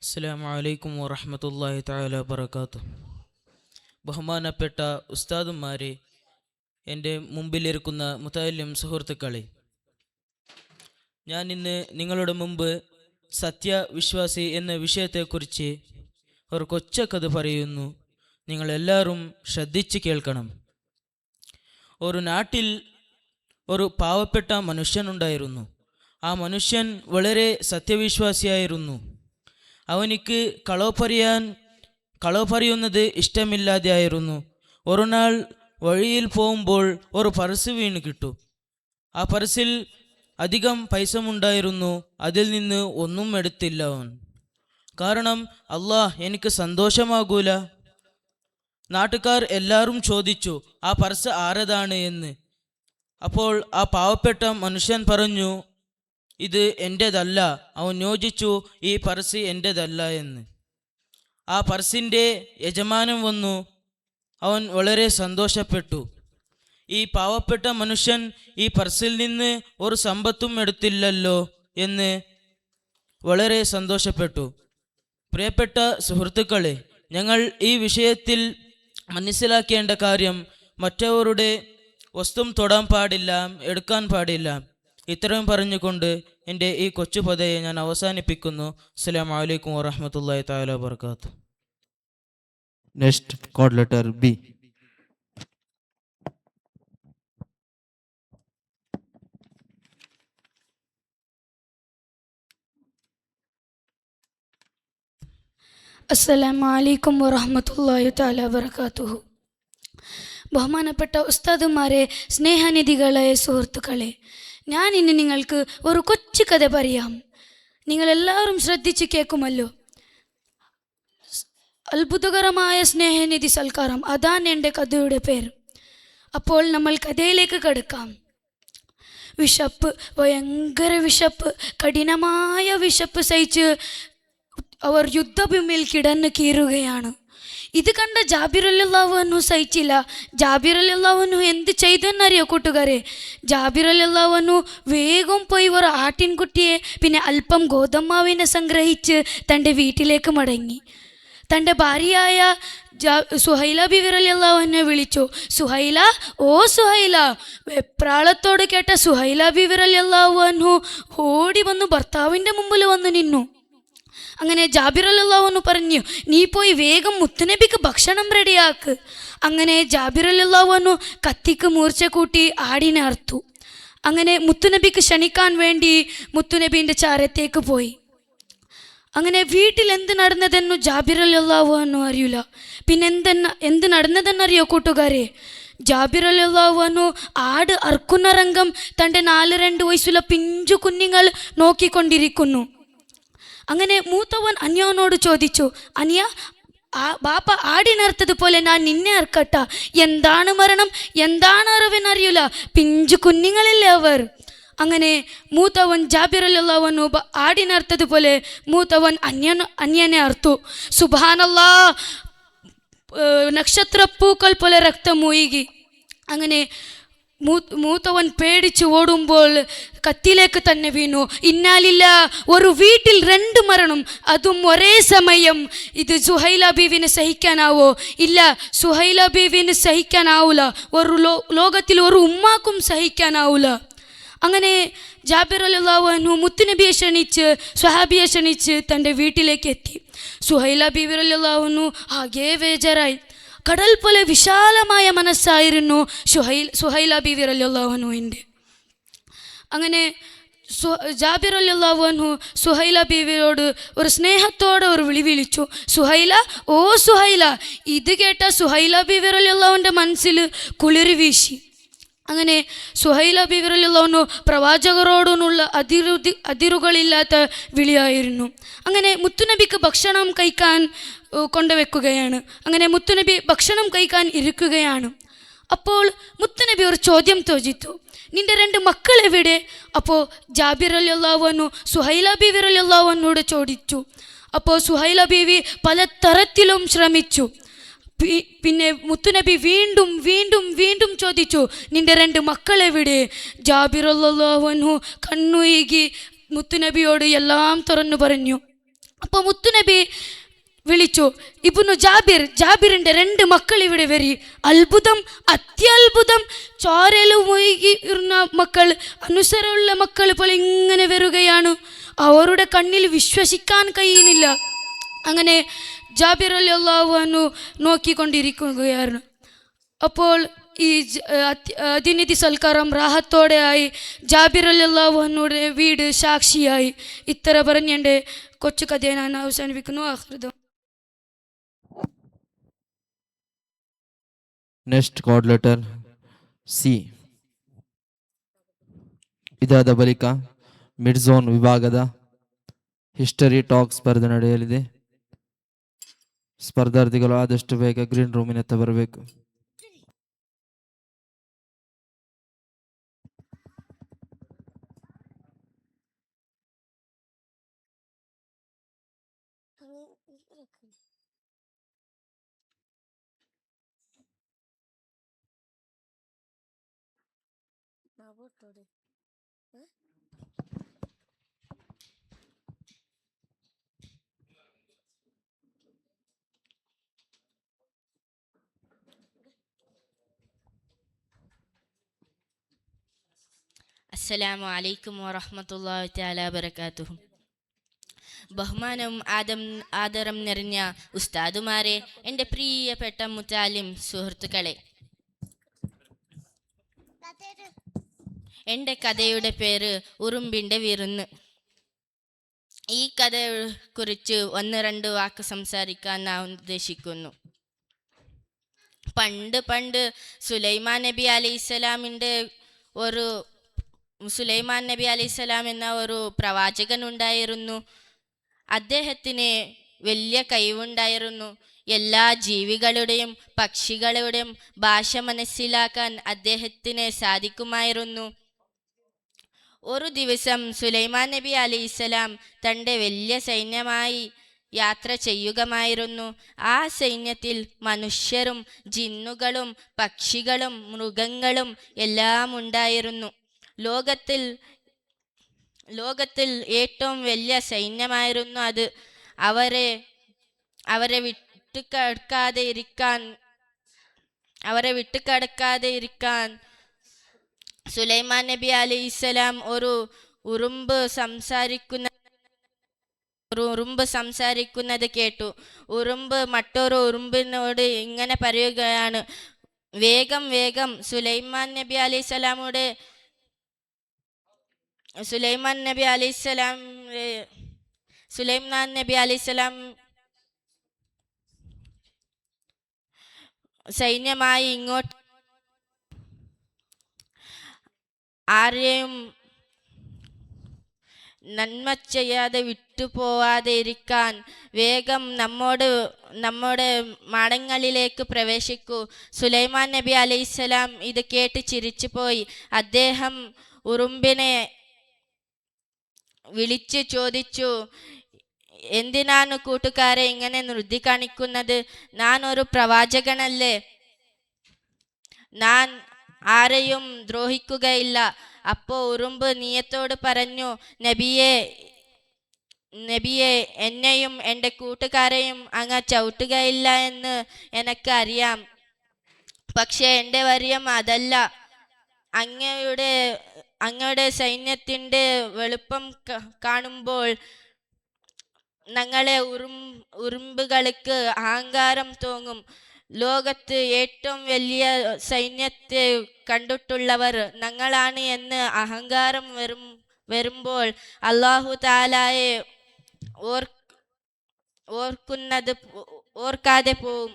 അസ്സലാമു അലൈക്കും വറഹ്മത്തുള്ളാഹി തആല വബറകാതുഹു. ബഹുമാനപ്പെട്ട ഉസ്താദുമാരെ, എൻ്റെ മുമ്പിലിരിക്കുന്ന മുതഅല്ലിം സുഹൃത്തുക്കളെ, ഞാൻ ഇന്ന് നിങ്ങളുടെ മുമ്പ് സത്യവിശ്വാസി എന്ന വിഷയത്തെക്കുറിച്ച് ഒരു കൊച്ചക്കഥ പറയുന്നു. നിങ്ങളെല്ലാവരും ശ്രദ്ധിച്ച് കേൾക്കണം. ഒരു നാട്ടിൽ ഒരു പാവപ്പെട്ട മനുഷ്യനുണ്ടായിരുന്നു. ആ മനുഷ്യൻ വളരെ സത്യവിശ്വാസിയായിരുന്നു. അവനിക്ക് കളവ് പറയുന്നത് ഇഷ്ടമില്ലാതെയായിരുന്നു. ഒരു നാൾ വഴിയിൽ പോകുമ്പോൾ ഒരു പർസ് വീണ് കിട്ടും. ആ പർസിൽ അധികം പൈസ ഉണ്ടായിരുന്നു. അതിൽ നിന്ന് ഒന്നും എടുത്തില്ല അവൻ. കാരണം എനിക്ക് സന്തോഷമാകൂല. നാട്ടുകാർ എല്ലാവരും ചോദിച്ചു, ആ പർസ് ആരതാണ് എന്ന്. അപ്പോൾ ആ പാവപ്പെട്ട മനുഷ്യൻ പറഞ്ഞു, ഇത് എൻ്റെതല്ല. അവൻ യോജിച്ചു, ഈ പർസ് എൻ്റെതല്ല എന്ന്. ആ പർസിൻ്റെ യജമാനൻ വന്നു. അവൻ വളരെ സന്തോഷപ്പെട്ടു. ഈ പാവപ്പെട്ട മനുഷ്യൻ ഈ പർസിൽ നിന്ന് ഒരു സമ്പത്തും എടുത്തില്ലല്ലോ എന്ന് വളരെ സന്തോഷപ്പെട്ടു. പ്രിയപ്പെട്ട സുഹൃത്തുക്കളെ, ഞങ്ങൾ ഈ വിഷയത്തിൽ മനസ്സിലാക്കേണ്ട കാര്യം, മറ്റവരുടെ വസ്തു തൊടാൻ പാടില്ല, എടുക്കാൻ പാടില്ല. ഇത്രയും പറഞ്ഞുകൊണ്ട് എൻ്റെ ഈ കൊച്ചുപദയെ ഞാൻ അവസാനിപ്പിക്കുന്നു. അസ്സലാമു അലൈക്കും വറഹ്മത്തുള്ളാഹി തആല വബറകാതുഹു. Next chord letter B. അസ്സലാമു അലൈക്കും വറഹ്മത്തുള്ളാഹി തആല വബറകാതുഹു. ബഹുമാനപ്പെട്ട ഉസ്താദുമാരെ, സ്നേഹനിധികളെ, സുഹൃത്തുക്കളെ, ഞാൻ ഇന്ന് നിങ്ങൾക്ക് ഒരു കൊച്ചു കഥ പറയാം. നിങ്ങളെല്ലാവരും ശ്രദ്ധിച്ച് കേൾക്കുമല്ലോ. അത്ഭുതകരമായ സ്നേഹനിധി സൽക്കാരം, അതാണ് എൻ്റെ കഥയുടെ പേര്. അപ്പോൾ നമ്മൾ കഥയിലേക്ക് കടക്കാം. വിശപ്പ്, ഭയങ്കര വിശപ്പ്, കഠിനമായ വിശപ്പ് സഹിച്ച് അവർ യുദ്ധഭൂമിയിൽ കിടന്ന് കീറുകയാണ്. ഇത് കണ്ട ജാബിർ റളിയല്ലാഹു അൻഹു സഹിച്ചില്ല. ജാബിർ റളിയല്ലാഹു അൻഹു എന്ത് ചെയ്തു എന്നറിയോ കൂട്ടുകാരെ? ജാബിർ റളിയല്ലാഹു അൻഹു വേഗം പോയി ഒരു ആട്ടിൻകുട്ടിയെ പിന്നെ അല്പം ഗോതമ്മാവിനെ സംഗ്രഹിച്ച് തൻ്റെ വീട്ടിലേക്ക് മടങ്ങി. തൻ്റെ ഭാര്യയായ സുഹൈല ബിവി റളിയല്ലാഹു അൻഹയെ വിളിച്ചു. സുഹൈല, ഓ സുഹൈല. വെപ്രാളത്തോട് കേട്ട സുഹൈല ബിവി റളിയല്ലാഹു അൻഹു ഓടി വന്നു ഭർത്താവിൻ്റെ മുമ്പിൽ വന്നു നിന്നു. അങ്ങനെ ജാബിർ റളിയല്ലാഹു അൻഹു പറഞ്ഞു, നീ പോയി വേഗം മുത്തുനബിക്ക് ഭക്ഷണം റെഡിയാക്ക്. അങ്ങനെ ജാബിർ റളിയല്ലാഹു അൻഹു കത്തിക്ക് മൂർച്ച കൂട്ടി ആടിനെ അറുത്തു. അങ്ങനെ മുത്തുനബിക്ക് ക്ഷണിക്കാൻ വേണ്ടി മുത്തുനബീൻ്റെ ചാരത്തേക്ക് പോയി. അങ്ങനെ വീട്ടിൽ എന്ത് നടന്നതെന്നു ജാബിർ റളിയല്ലാഹു അൻഹു അറിയില്ല. പിന്നെ എന്ത് നടന്നതെന്നറിയോ കൂട്ടുകാരെ? ജാബിർ റളിയല്ലാഹു അൻഹു ആട് അറുക്കുന്ന രംഗം തൻ്റെ 4-2 വയസ്സുള്ള പിഞ്ചു കുഞ്ഞുങ്ങൾ നോക്കിക്കൊണ്ടിരിക്കുന്നു. അങ്ങനെ മൂത്തവൻ അന്യനോട് ചോദിച്ചു, അനിയ, ബാപ്പ ആടിനറുത്തതുപോലെ ഞാൻ നിന്നെ അറുക്കട്ട? എന്താണ് മരണം, എന്താണ് അറിവെന്നറിയില്ല, പിഞ്ചു കുഞ്ഞുങ്ങളില്ലേ അവർ. അങ്ങനെ മൂത്തവൻ ജാബിർ റളിയല്ലാഹു അൻഹു ആടിനറുത്തതുപോലെ മൂത്തവൻ അന്യനെ അറുത്തു. സുബ്ഹാനല്ലാഹ്, നക്ഷത്രപ്പൂക്കൾ പോലെ രക്തം ഒഴുകി. അങ്ങനെ മൂത്തവൻ പേടിച്ച് ഓടുമ്പോൾ കത്തിലേക്ക് തന്നെ വീണു. ഇന്നാലില്ലാ, ഒരു വീട്ടിൽ 2 മരണം, അതും ഒരേ സമയം. ഇത് സുഹൈല ബീവിന് സഹിക്കാനാവോ? ഇല്ല, സുഹൈല ബീവിന് സഹിക്കാനാവൂല. ലോകത്തിൽ ഒരു ഉമ്മാക്കും സഹിക്കാനാവൂല. അങ്ങനെ ജാബിർ റളിയല്ലാഹു അൻഹു മുത്തുനബിയെ ക്ഷണിച്ച്, സ്വഹാബിയെ ക്ഷണിച്ച് തൻ്റെ വീട്ടിലേക്ക് എത്തി. സുഹൈല ബീവി റളിയല്ലാഹു അൻഹു ആകെ ബേജാറായി. കടൽ പോലെ വിശാലമായ മനസ്സായിരുന്നു സുഹൈല ബീവി റളിയല്ലാഹു അൻഹുവിൻ്റെ. അങ്ങനെ ജാബിർ റളിയല്ലാഹു അൻഹു സുഹൈല ബീവിയോട് ഒരു സ്നേഹത്തോടെ ഒരു വിളിച്ചു, സുഹൈല, ഓ സുഹൈല. ഇത് കേട്ട സുഹൈല ബീവി റളിയല്ലാഹുവിൻ്റെ മനസ്സിൽ കുളിർ വീശി. അങ്ങനെ സുഹൈല ബീവി റളിയല്ലാഹു അൻഹു പ്രവാചകരോടുള്ള അതിരുകളില്ലാത്ത വിളിയായിരുന്നു. അങ്ങനെ മുത്തുനബിക്ക് ഭക്ഷണം കഴിക്കാൻ കൊണ്ടുവെക്കുകയാണ്. അങ്ങനെ മുത്തുനബി ഭക്ഷണം കഴിക്കാൻ ഇരിക്കുകയാണ്. അപ്പോൾ മുത്തുനബി ഒരു ചോദ്യം ചോദിച്ചു, നിന്റെ 2 മക്കൾ എവിടെ? അപ്പോൾ ജാബിർ റളിയല്ലാഹു അൻഹു സുഹൈല ബീവി റളിയല്ലാഹു അൻഹുവോട് ചോദിച്ചു. അപ്പോൾ സുഹൈല ബീവി പല തരത്തിലും ശ്രമിച്ചു. പിന്നെ മുത്തുനബി വീണ്ടും വീണ്ടും വീണ്ടും ചോദിച്ചു, നിന്റെ 2 മക്കൾ എവിടെ? ജാബിർ റളിയല്ലാഹു അൻഹു കണ്ണുരുകി മുത്തുനബിയോട് എല്ലാം തുറന്നു പറഞ്ഞു. അപ്പോൾ മുത്തുനബി വിളിച്ചു, ഇബ്നു ജാബിറിന്റെ 2 മക്കൾ ഇവിടെ വരി. അത്ഭുതം, അത്യത്ഭുതം. ചോരയിലുമൊഴുകിയിരുന്ന മക്കൾ, അനുസരമുള്ള മക്കൾ പോലെ ഇങ്ങനെ വരികയാണ്. അവരുടെ കണ്ണിൽ വിശ്വസിക്കാൻ കഴിയുന്നില്ല. അങ്ങനെ ജാബിർ റളിയല്ലാഹു അൻഹു നോക്കിക്കൊണ്ടിരിക്കുകയായിരുന്നു. അപ്പോൾ ഈ അതിനിധി സൽക്കാരം റാഹത്തോടെ ആയി. ജാബിർ റളിയല്ലാഹു അൻഹുയുടെ വീട് സാക്ഷിയായി. ഇത്ര പറഞ്ഞ് എൻ്റെ കൊച്ചു കഥയെ ഞാൻ അവസാനിപ്പിക്കുന്നു. ആഖിറു. Next code letter C. ಇದಾದ ಬಳಿಕ ಮಿಡ್ ಝೋನ್ ವಿಭಾಗದ ಹಿಸ್ಟರಿ ಟಾಕ್ ಸ್ಪರ್ಧೆ ನಡೆಯಲಿದೆ. ಸ್ಪರ್ಧಾರ್ಥಿಗಳು ಆದಷ್ಟು ಬೇಗ ಗ್ರೀನ್ ರೂಮಿನತ್ತ ಬರಬೇಕು. അസ്സലാമു അലൈക്കും വറഹ്മത്തുള്ളാഹി തആല വബറകാതുഹു. ബഹുമാനവും ആദരം നിറഞ്ഞ ഉസ്താദുമാരെ, എൻ്റെ പ്രിയപ്പെട്ട മുത്താലിം സുഹൃത്തുക്കളെ, എൻ്റെ കഥയുടെ പേര് ഉറുമ്പിൻ്റെ വിരുന്ന്. ഈ കഥയെ കുറിച്ച് 1-2 വാക്ക് സംസാരിക്കാൻ ഞാൻ ഉദ്ദേശിക്കുന്നു. പണ്ട് സുലൈമാൻ നബി അലൈഹിസ്സലാം എന്ന ഒരു പ്രവാചകൻ ഉണ്ടായിരുന്നു. അദ്ദേഹത്തിന് വലിയ കഴിവുണ്ടായിരുന്നു. എല്ലാ ജീവികളുടെയും പക്ഷികളുടെയും ഭാഷ മനസ്സിലാക്കാൻ അദ്ദേഹത്തിന് സാധിക്കുമായിരുന്നു. ഒരു ദിവസം സുലൈമാൻ നബി അലൈഹിസ്സലാം തൻ്റെ വലിയ സൈന്യമായി യാത്ര ചെയ്യുകയായിരുന്നു. ആ സൈന്യത്തിൽ മനുഷ്യരും ജിന്നുകളും പക്ഷികളും മൃഗങ്ങളും എല്ലാം ഉണ്ടായിരുന്നു. ലോകത്തിൽ ഏറ്റവും വലിയ സൈന്യമായിരുന്നു അത്. അവരെ വിട്ടുകടക്കാതെ ഇരിക്കാൻ സുലൈമാൻ നബി അലൈഹിസ്സലാം ഒരു ഉറുമ്പ് സംസാരിക്കുന്നത് കേട്ടു. ഉറുമ്പ് മറ്റൊരു ഉറുമ്പിനോട് ഇങ്ങനെ പറയുകയാണ്, വേഗം വേഗം സുലൈമാൻ നബി അലൈഹിസ്സലാം സൈന്യമായി ഇങ്ങോട്ട് ആരെയും നന്മ ചെയ്യാതെ വിട്ടുപോവാതെ ഇരിക്കാൻ വേഗം നമ്മുടെ മാടങ്ങളിലേക്ക് പ്രവേശിക്കൂ. സുലൈമാൻ നബി അലൈഹിസ്സലാം ഇത് കേട്ട് ചിരിച്ചു പോയി. അദ്ദേഹം ഉറുമ്പിനെ വിളിച്ചു ചോദിച്ചു, എന്തിനാണ് കൂട്ടുകാരെ ഇങ്ങനെ നൃതി കാണിക്കുന്നത്? ഞാൻ ഒരു പ്രവാചകനല്ലേ, ഞാൻ ആരെയും ദ്രോഹിക്കുകയില്ല. അപ്പോൾ ഉറുമ്പ് നീയത്തോട് പറഞ്ഞു, നബിയെ, എന്നെയും എൻ്റെ കൂട്ടുകാരെയും അങ്ങ് ചവിട്ടുകയില്ല എന്ന് എനിക്ക് അറിയാം. പക്ഷേ എൻ്റെ വര്യം അതല്ല. അങ്ങയുടെ സൈന്യത്തിൻ്റെ വലുപ്പം കാണുമ്പോൾ ഞങ്ങളെ ഉറുമ്പുകൾക്ക് അഹങ്കാരം തോന്നും. ലോകത്ത് ഏറ്റവും വലിയ സൈന്യത്തെ കണ്ടിട്ടുള്ളവർ ഞങ്ങളാണ് എന്ന് അഹങ്കാരം വരുമ്പോൾ അല്ലാഹു തആലയെ ഓർക്കാതെ പോവും.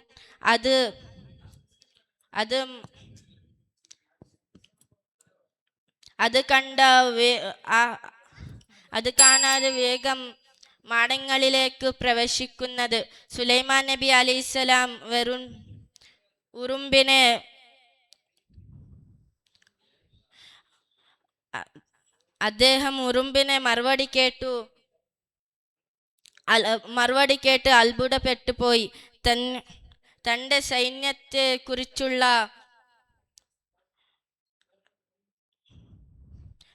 അത് കാണാതെ വേഗം മാടങ്ങളിലേക്ക് പ്രവേശിക്കുന്നത് സുലൈമാൻ നബി അലൈഹിസ്സലാം ഉറുമ്പിനെ മറുപടി കേട്ട് അത്ഭുതപ്പെട്ടു പോയി. തൻ്റെ സൈന്യത്തെ കുറിച്ചുള്ള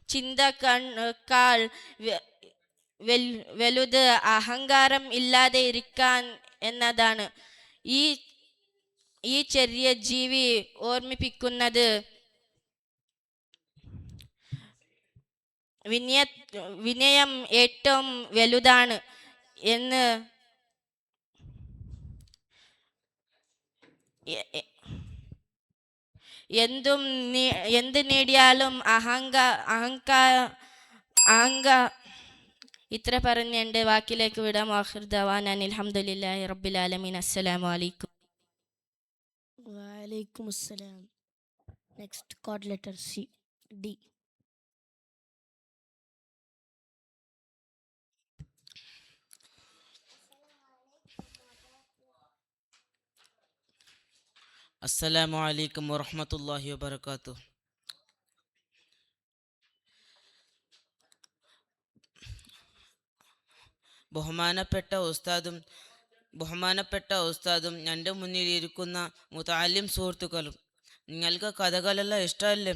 ചിന്തക്കാൾ വലുത് അഹങ്കാരം ഇല്ലാതെ ഇരിക്കാൻ എന്നതാണ്. ഈ ഈ ചെറിയ ജീവി ഓർമ്മിപ്പിക്കുന്നത് വിനയം ഏറ്റവും വലുതാണ് എന്ന്. എന്ത് നേടിയാലും അഹങ്ക ഇത്ര പറഞ്ഞ് എൻ്റെ വാക്കിലേക്ക് വിടാം. ആഖിർ ദഅവാന അൽഹംദുലില്ലാഹി റബ്ബിൽ ആലമീൻ. അസ്സലാമു അലൈക്കും. Walaikum assalam. Next chord letter C. D. അസ്സലാമു അലൈക്കും വറഹ്മത്തുള്ളാഹി വബറകാതുഹു. ബഹുമാനപ്പെട്ട ഉസ്താദും എൻ്റെ മുന്നിലിരിക്കുന്ന മുതഅല്ലിം സുഹൃത്തുക്കളും, നിങ്ങൾക്ക് കഥകളെല്ലാം ഇഷ്ടമല്ലേ?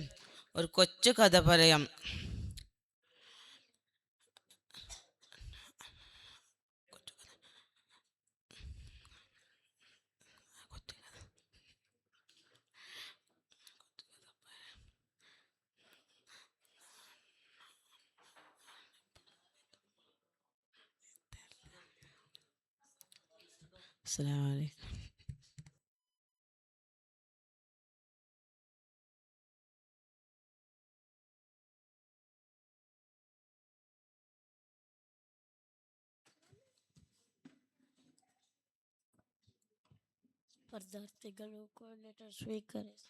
ഒരു കൊച്ചു കഥ പറയാം. അസ്സലാമു അലൈക്കും. पदार्थಗಳು chord letter ಸ್ವೀಕರಿಸಿ.